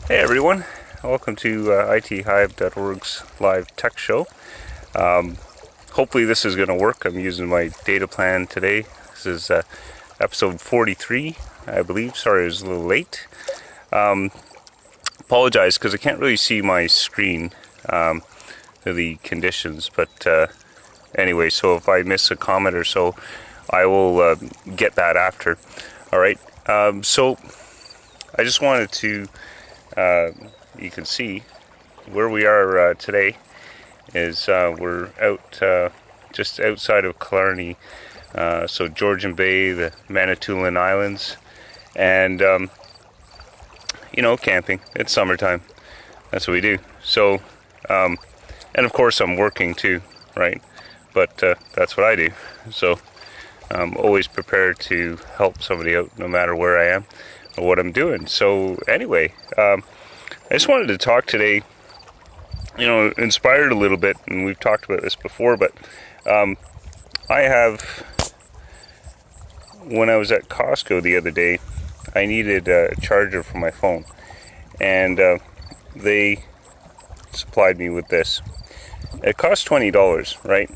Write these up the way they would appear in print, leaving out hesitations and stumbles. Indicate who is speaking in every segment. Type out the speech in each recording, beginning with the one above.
Speaker 1: Hey everyone, welcome to ITHive.org's live tech show. Hopefully this is going to work. I'm using my data plan today. This is episode 43, I believe. Sorry I was a little late. Apologize because I can't really see my screen, the conditions, but anyway, so if I miss a comment or so, I will get that after. Alright, so I just wanted to you can see where we are today is we're out just outside of Killarney, so Georgian Bay, the Manitoulin Islands, and camping. It's summertime. That's what we do. So and of course I'm working too, right? But that's what I do. So I'm always prepared to help somebody out no matter where I am or what I'm doing. So anyway, I just wanted to talk today, inspired a little bit, and we've talked about this before, but I have, when I was at Costco the other day, I needed a charger for my phone, and they supplied me with this. It cost $20, right?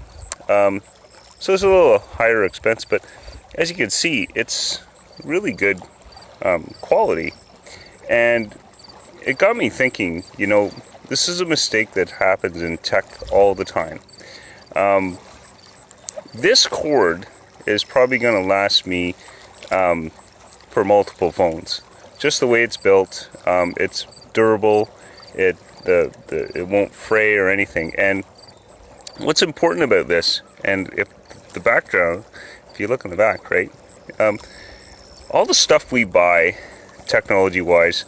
Speaker 1: So it's a little higher expense, but as you can see, it's really good quality, and it got me thinking, this is a mistake that happens in tech all the time. This cord is probably going to last me for multiple phones. Just the way it's built, it's durable, it won't fray or anything. And what's important about this, and if the background, if you look in the back, right, all the stuff we buy, technology-wise,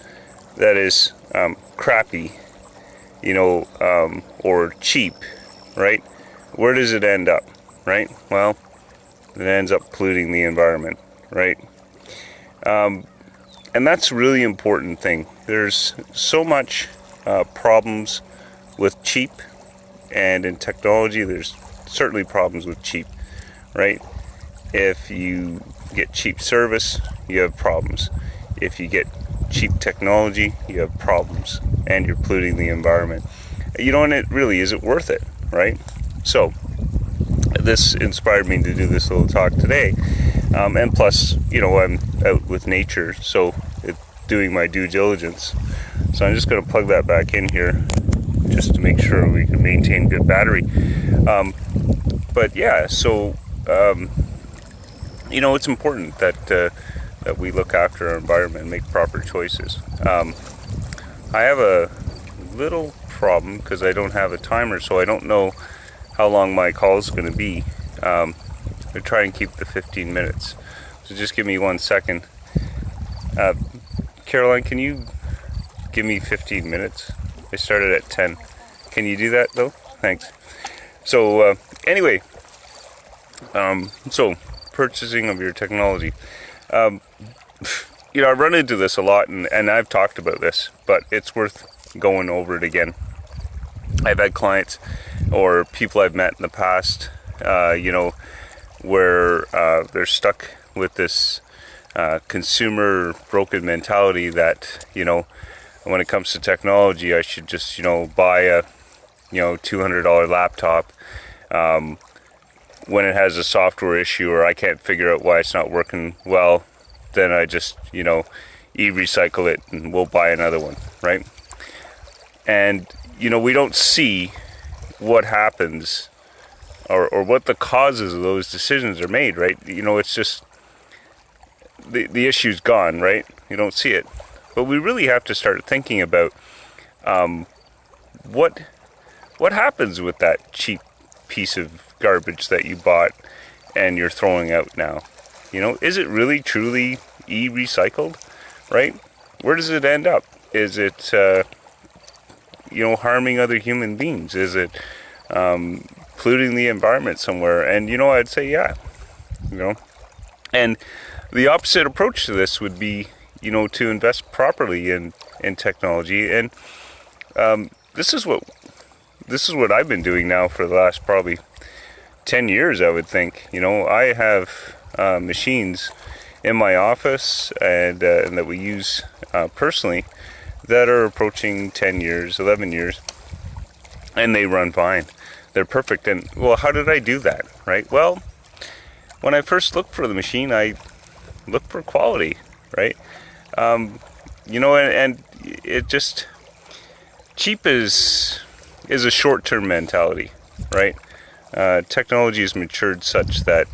Speaker 1: that is crappy, or cheap, right? Where does it end up, right? Well, it ends up polluting the environment, right? And that's a really important thing. There's so much problems with cheap, and in technology, there's certainly problems with cheap, right? If you get cheap service, you have problems. If you get cheap technology, you have problems, and you're polluting the environment. And it really, is it worth it, right? So this inspired me to do this little talk today, and plus, I'm out with nature, so it's doing my due diligence. So I'm just going to plug that back in here, just to make sure we can maintain good battery. But yeah, so it's important that we look after our environment and make proper choices. I have a little problem because I don't have a timer, so I don't know how long my call is going to be. I try and keep the 15 minutes. So just give me 1 second. Caroline, can you give me 15 minutes? I started at 10. Can you do that though? Thanks. So anyway, so purchasing of your technology. I run into this a lot, and I've talked about this, but it's worth going over it again. I've had clients or people I've met in the past, where they're stuck with this consumer broken mentality that, when it comes to technology, I should just, buy a, $200 laptop when it has a software issue or I can't figure out why it's not working well. Then I just, e-recycle it and we'll buy another one, right? And, we don't see what happens or what the causes of those decisions are made, right? It's just, the issue's gone, right? You don't see it. But we really have to start thinking about what happens with that cheap piece of garbage that you bought and you're throwing out now. Is it really truly e-recycled, right? Where does it end up? Is it, harming other human beings? Is it polluting the environment somewhere? And, I'd say, yeah, And the opposite approach to this would be, to invest properly in technology. And this is what I've been doing now for the last probably 10 years, I would think. I have machines in my office and that we use personally that are approaching 10 years, 11 years, and they run fine. They're perfect. And, well, how did I do that, right? Well, when I first looked for the machine, I looked for quality, right? And it just, cheap is a short-term mentality, right? Technology has matured such that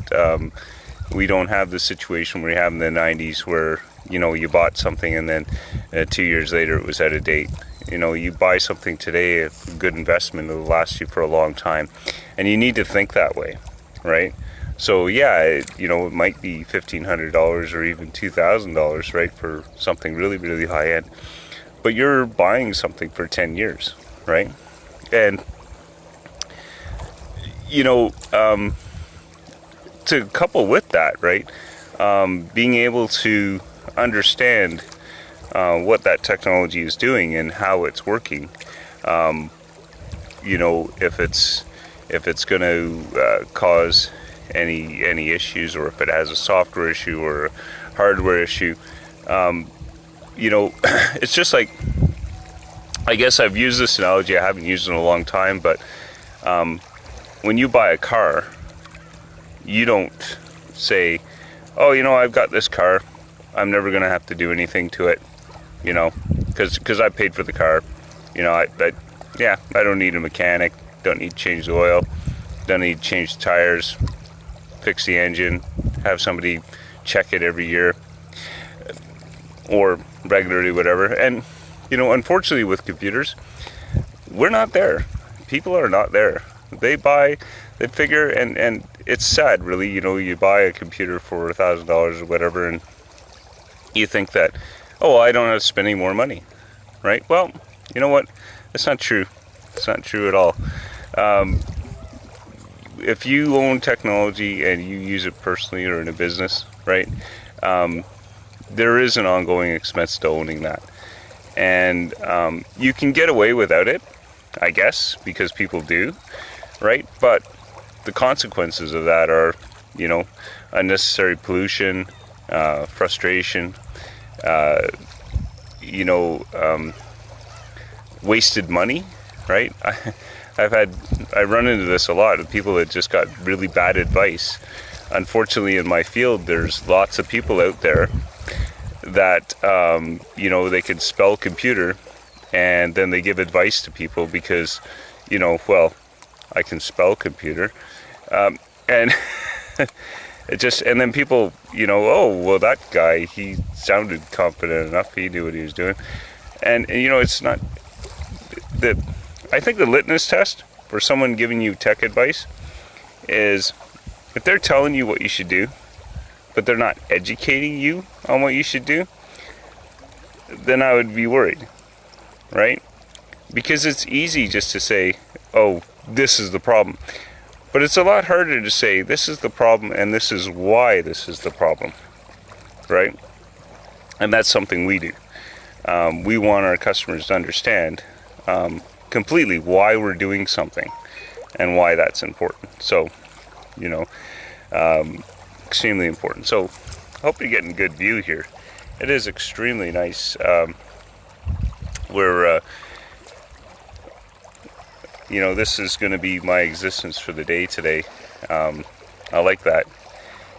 Speaker 1: we don't have the situation we have in the 90s where, you bought something and then 2 years later it was out of date. You buy something today, a good investment, it'll last you for a long time. And you need to think that way, right? So yeah, it might be $1,500 or even $2,000, right, for something really, really high end. But you're buying something for 10 years, right? And, to couple with that, right, being able to understand what that technology is doing and how it's working, if it's going to cause any issues, or if it has a software issue or a hardware issue, it's just like, I guess I've used this analogy, I haven't used it in a long time, but when you buy a car, you don't say, oh, I've got this car, I'm never going to have to do anything to it, because I paid for the car, I don't need a mechanic, don't need to change the oil, don't need to change the tires, fix the engine, have somebody check it every year, or regularly, whatever. And, unfortunately with computers, we're not there. People are not there. They figure, and it's sad, really, you buy a computer for $1,000 or whatever, and you think that, oh, I don't have to spend any more money, right? Well, you know what? That's not true. It's not true at all. If you own technology and you use it personally or in a business, right, there is an ongoing expense to owning that. And you can get away without it, I guess, because people do, right? But the consequences of that are, unnecessary pollution, frustration, wasted money, right? I run into this a lot of people that just got really bad advice. Unfortunately, in my field, there's lots of people out there that, they can spell computer, and then they give advice to people because, I can spell computer. And and then people, oh, well, that guy, he sounded confident enough, he knew what he was doing. And it's not, I think the litmus test for someone giving you tech advice is if they're telling you what you should do, but they're not educating you on what you should do, then I would be worried, right? Because it's easy just to say, oh, this is the problem. But it's a lot harder to say, this is the problem and this is why this is the problem, right? And that's something we do. We want our customers to understand completely why we're doing something and why that's important. So, extremely important. So, I hope you're getting good view here. It is extremely nice. This is going to be my existence for the day today. I like that.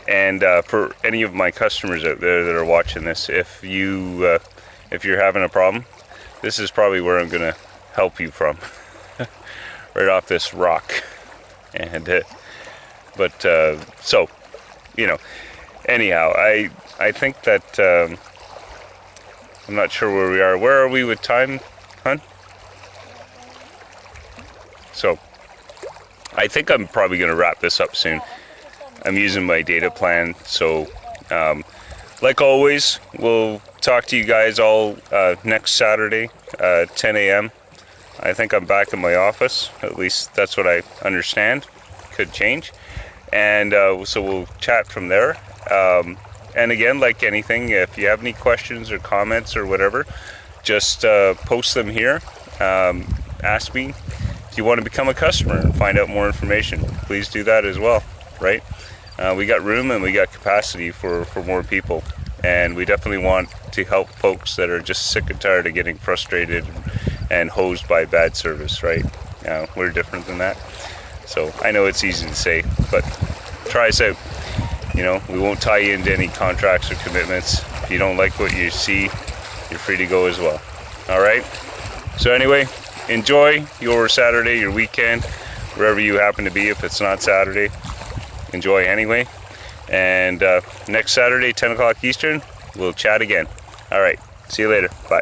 Speaker 1: And for any of my customers out there that are watching this, if you're having a problem, this is probably where I'm going to help you from, right off this rock. And anyhow, I think that I'm not sure where we are. Where are we with time, hon? So I think I'm probably going to wrap this up soon. I'm using my data plan, so like always, we'll talk to you guys all next Saturday, 10 a.m. I think I'm back in my office. At least that's what I understand. Could change. And so we'll chat from there. And again, like anything, if you have any questions or comments or whatever, just post them here. Ask me if you want to become a customer and find out more information. Please do that as well, right? We got room and we got capacity for more people. and we definitely want to help folks that are just sick and tired of getting frustrated and hosed by bad service, right? We're different than that. So I know it's easy to say, but try us out. You know, we won't tie you into any contracts or commitments. If you don't like what you see, you're free to go as well. All right? So anyway, enjoy your Saturday, your weekend, wherever you happen to be. If it's not Saturday, enjoy anyway. And next Saturday, 10 o'clock Eastern, we'll chat again. All right. See you later. Bye.